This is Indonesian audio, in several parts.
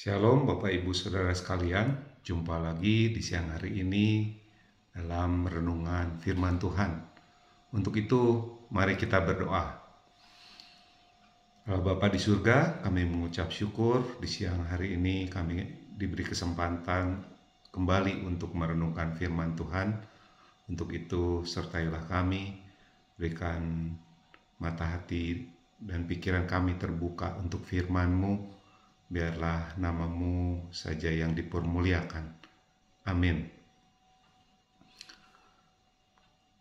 Shalom Bapak Ibu Saudara sekalian, jumpa lagi di siang hari ini dalam renungan firman Tuhan. Untuk itu, mari kita berdoa. Allah Bapa di surga, kami mengucap syukur di siang hari ini kami diberi kesempatan kembali untuk merenungkan firman Tuhan. Untuk itu, sertailah kami, berikan mata hati dan pikiran kami terbuka untuk firman-Mu. Biarlah namamu saja yang dipermuliakan. Amin.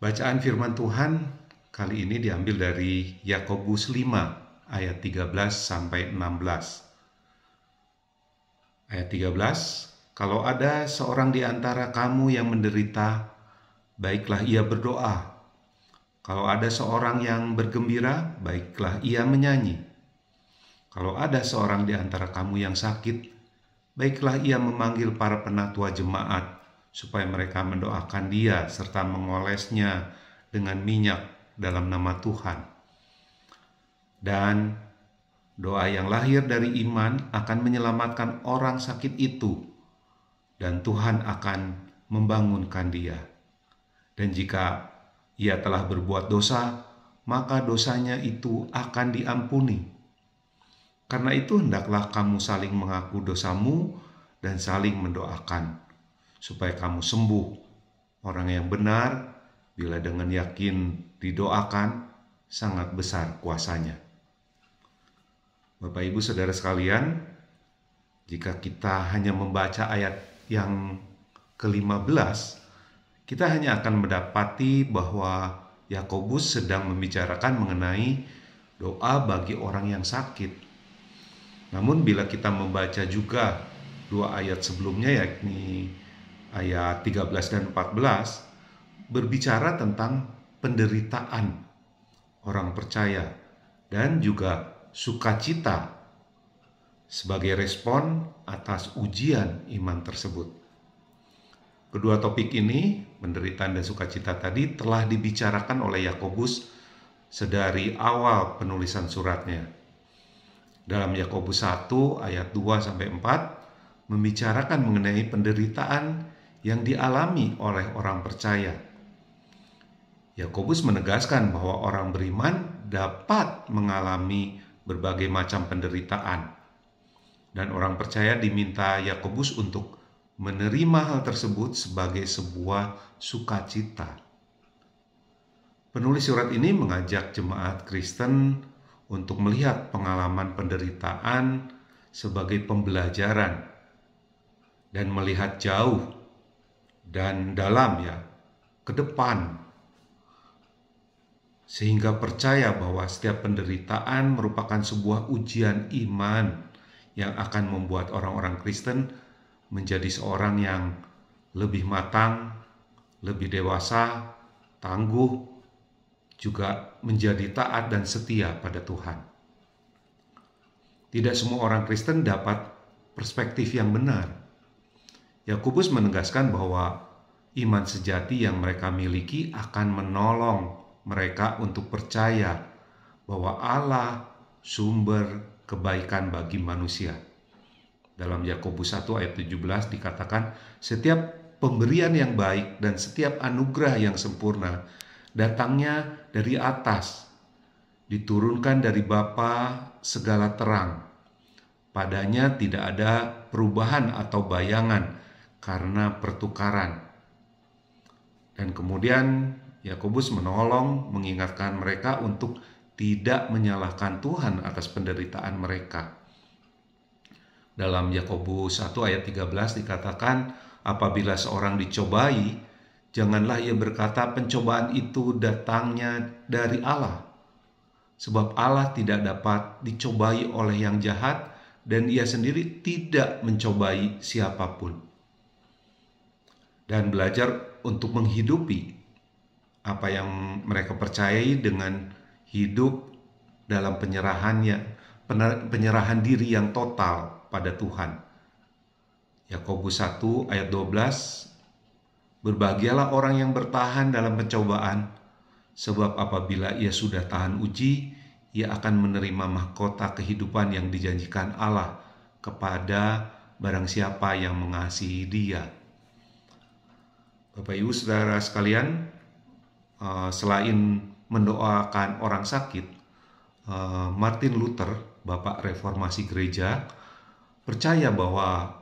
Bacaan firman Tuhan kali ini diambil dari Yakobus 5 ayat 13 sampai 16. Ayat 13, kalau ada seorang di antara kamu yang menderita, baiklah ia berdoa. Kalau ada seorang yang bergembira, baiklah ia menyanyi. Kalau ada seorang di antara kamu yang sakit, baiklah ia memanggil para penatua jemaat, supaya mereka mendoakan dia serta mengolesnya dengan minyak dalam nama Tuhan. Dan doa yang lahir dari iman akan menyelamatkan orang sakit itu, dan Tuhan akan membangunkan dia. Dan jika ia telah berbuat dosa, maka dosanya itu akan diampuni. Karena itu hendaklah kamu saling mengaku dosamu dan saling mendoakan, supaya kamu sembuh. Orang yang benar, bila dengan yakin didoakan, sangat besar kuasanya. Bapak Ibu Saudara sekalian, jika kita hanya membaca ayat yang ke-15, kita hanya akan mendapati bahwa Yakobus sedang membicarakan mengenai doa bagi orang yang sakit. Namun bila kita membaca juga dua ayat sebelumnya, yakni ayat 13 dan 14, berbicara tentang penderitaan orang percaya dan juga sukacita sebagai respon atas ujian iman tersebut. Kedua topik ini, penderitaan dan sukacita tadi, telah dibicarakan oleh Yakobus sedari awal penulisan suratnya. Dalam Yakobus 1 ayat 2-4 membicarakan mengenai penderitaan yang dialami oleh orang percaya. Yakobus menegaskan bahwa orang beriman dapat mengalami berbagai macam penderitaan, dan orang percaya diminta Yakobus untuk menerima hal tersebut sebagai sebuah sukacita. Penulis surat ini mengajak jemaat Kristen untuk melihat pengalaman penderitaan sebagai pembelajaran dan melihat jauh dan dalam ke depan, sehingga percaya bahwa setiap penderitaan merupakan sebuah ujian iman yang akan membuat orang-orang Kristen menjadi seorang yang lebih matang, lebih dewasa, tangguh, juga menjadi taat dan setia pada Tuhan. Tidak semua orang Kristen dapat perspektif yang benar. Yakobus menegaskan bahwa iman sejati yang mereka miliki akan menolong mereka untuk percaya bahwa Allah sumber kebaikan bagi manusia. Dalam Yakobus 1 ayat 17 dikatakan, setiap pemberian yang baik dan setiap anugerah yang sempurna datangnya dari atas, diturunkan dari Bapa segala terang. Padanya tidak ada perubahan atau bayangan karena pertukaran. Dan kemudian Yakobus menolong mengingatkan mereka untuk tidak menyalahkan Tuhan atas penderitaan mereka. Dalam Yakobus 1 ayat 13 dikatakan, apabila seorang dicobai, janganlah ia berkata pencobaan itu datangnya dari Allah. Sebab Allah tidak dapat dicobai oleh yang jahat, dan ia sendiri tidak mencobai siapapun. Dan belajar untuk menghidupi apa yang mereka percayai dengan hidup dalam penyerahan diri yang total pada Tuhan. Yakobus 1 ayat 12, berbahagialah orang yang bertahan dalam pencobaan, sebab apabila ia sudah tahan uji, ia akan menerima mahkota kehidupan yang dijanjikan Allah kepada barang siapa yang mengasihi Dia. Bapak Ibu Saudara sekalian, selain mendoakan orang sakit, Martin Luther, Bapak Reformasi Gereja, percaya bahwa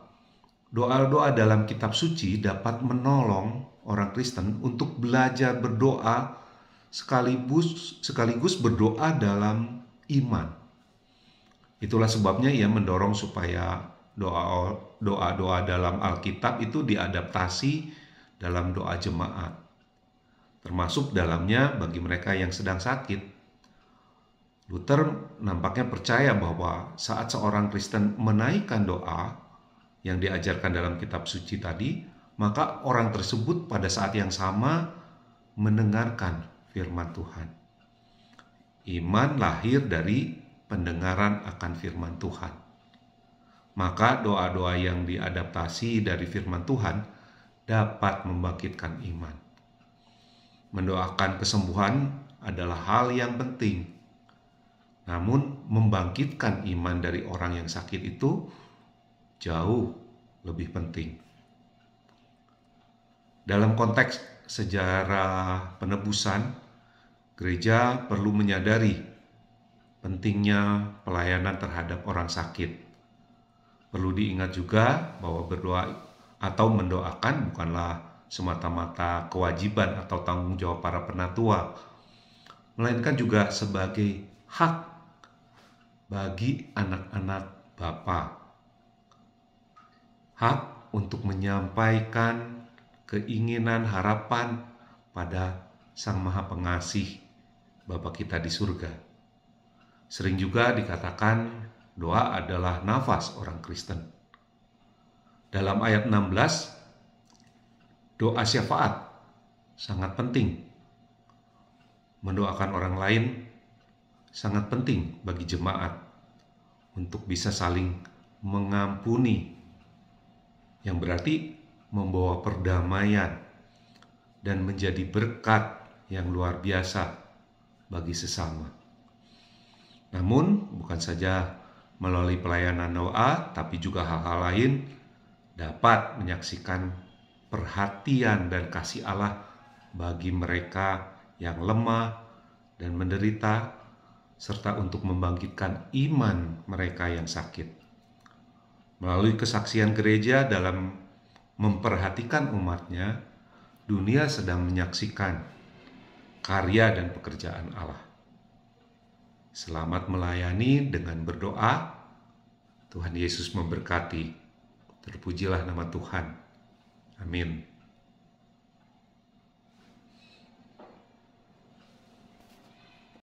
doa-doa dalam kitab suci dapat menolong orang Kristen untuk belajar berdoa sekaligus berdoa dalam iman. Itulah sebabnya ia mendorong supaya doa-doa dalam Alkitab itu diadaptasi dalam doa jemaat. Termasuk dalamnya bagi mereka yang sedang sakit. Luther nampaknya percaya bahwa saat seorang Kristen menaikkan doa yang diajarkan dalam kitab suci tadi, maka orang tersebut pada saat yang sama mendengarkan firman Tuhan. Iman lahir dari pendengaran akan firman Tuhan. Maka doa-doa yang diadaptasi dari firman Tuhan dapat membangkitkan iman. Mendoakan kesembuhan adalah hal yang penting. Namun membangkitkan iman dari orang yang sakit itu jauh lebih penting. Dalam konteks sejarah penebusan, gereja perlu menyadari pentingnya pelayanan terhadap orang sakit. Perlu diingat juga bahwa berdoa atau mendoakan bukanlah semata-mata kewajiban atau tanggung jawab para penatua, melainkan juga sebagai hak bagi anak-anak Bapa. Hak untuk menyampaikan keinginan harapan pada Sang Maha Pengasih Bapa kita di surga. Sering juga dikatakan doa adalah nafas orang Kristen. Dalam ayat 16, doa syafaat sangat penting. Mendoakan orang lain sangat penting bagi jemaat untuk bisa saling mengampuni, yang berarti membawa perdamaian dan menjadi berkat yang luar biasa bagi sesama. Namun bukan saja melalui pelayanan doa, tapi juga hal-hal lain dapat menyaksikan perhatian dan kasih Allah bagi mereka yang lemah dan menderita, serta untuk membangkitkan iman mereka yang sakit. Melalui kesaksian gereja dalam memperhatikan umatnya, dunia sedang menyaksikan karya dan pekerjaan Allah. Selamat melayani dengan berdoa. Tuhan Yesus memberkati. Terpujilah nama Tuhan. Amin.